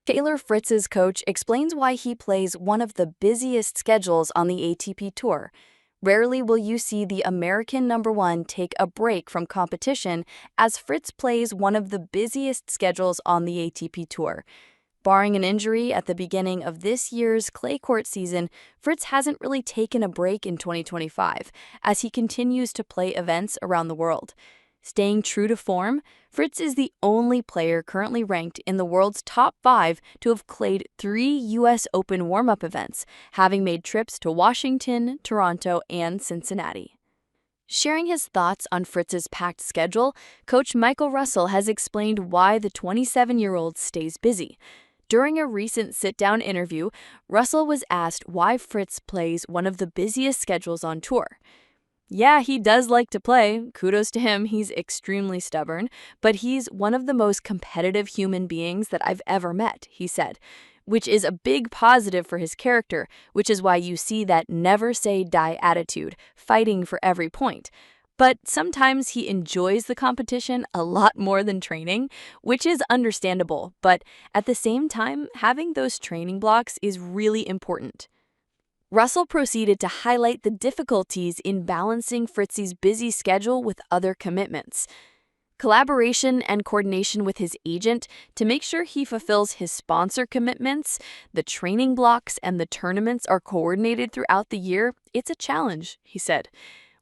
Taylor Fritz's coach explains why he plays one of the busiest schedules on the ATP Tour. Rarely will you see the American number one take a break from competition as Fritz plays one of the busiest schedules on the ATP Tour. Barring an injury at the beginning of this year's clay court season, Fritz hasn't really taken a break in 2025 as he continues to play events around the world. Staying true to form, Fritz is the only player currently ranked in the world's top 5 to have played 3 U.S. Open warm-up events, having made trips to Washington, Toronto, and Cincinnati. Sharing his thoughts on Fritz's packed schedule, Coach Michael Russell has explained why the 27-year-old stays busy. During a recent sit-down interview, Russell was asked why Fritz plays one of the busiest schedules on tour. Yeah, he does like to play. Kudos to him, he's extremely stubborn, but he's one of the most competitive human beings that I've ever met, he said, which is a big positive for his character, which is why you see that never say die attitude, fighting for every point. But sometimes he enjoys the competition a lot more than training, which is understandable, but at the same time, having those training blocks is really important. Russell proceeded to highlight the difficulties in balancing Fritz's busy schedule with other commitments. Collaboration and coordination with his agent to make sure he fulfills his sponsor commitments, the training blocks, and the tournaments are coordinated throughout the year, it's a challenge, he said.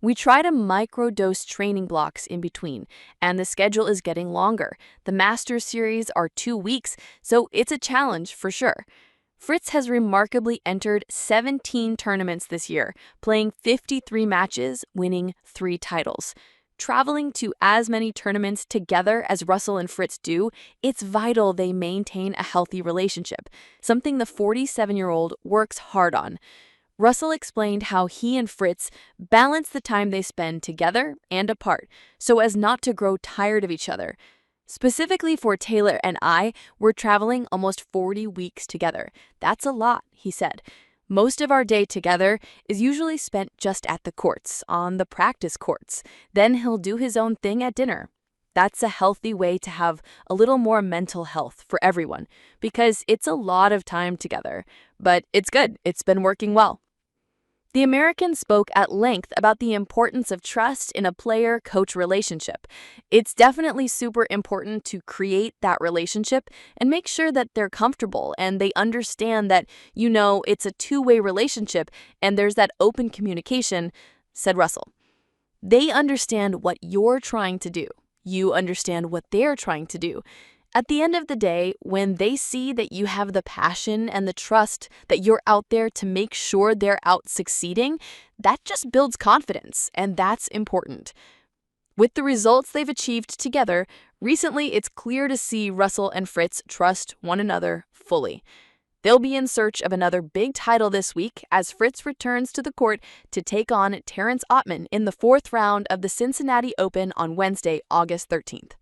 We try to microdose training blocks in between, and the schedule is getting longer. The Masters Series are 2 weeks, so it's a challenge for sure. Fritz has remarkably entered 17 tournaments this year, playing 53 matches, winning 3 titles. Traveling to as many tournaments together as Russell and Fritz do, it's vital they maintain a healthy relationship, something the 47-year-old works hard on. Russell explained how he and Fritz balance the time they spend together and apart, so as not to grow tired of each other. Specifically for Taylor and I, we're traveling almost 40 weeks together. That's a lot, he said. Most of our day together is usually spent just at the courts, on the practice courts. Then he'll do his own thing at dinner. That's a healthy way to have a little more mental health for everyone, because it's a lot of time together. But it's good. It's been working well. The American spoke at length about the importance of trust in a player-coach relationship. It's definitely super important to create that relationship and make sure that they're comfortable and they understand that, it's a two-way relationship and there's that open communication, said Russell. They understand what you're trying to do. You understand what they're trying to do. At the end of the day, when they see that you have the passion and the trust that you're out there to make sure they're out succeeding, that just builds confidence, and that's important. With the results they've achieved together, recently it's clear to see Russell and Fritz trust one another fully. They'll be in search of another big title this week as Fritz returns to the court to take on Terrence Ottman in the 4th round of the Cincinnati Open on Wednesday, August 13th.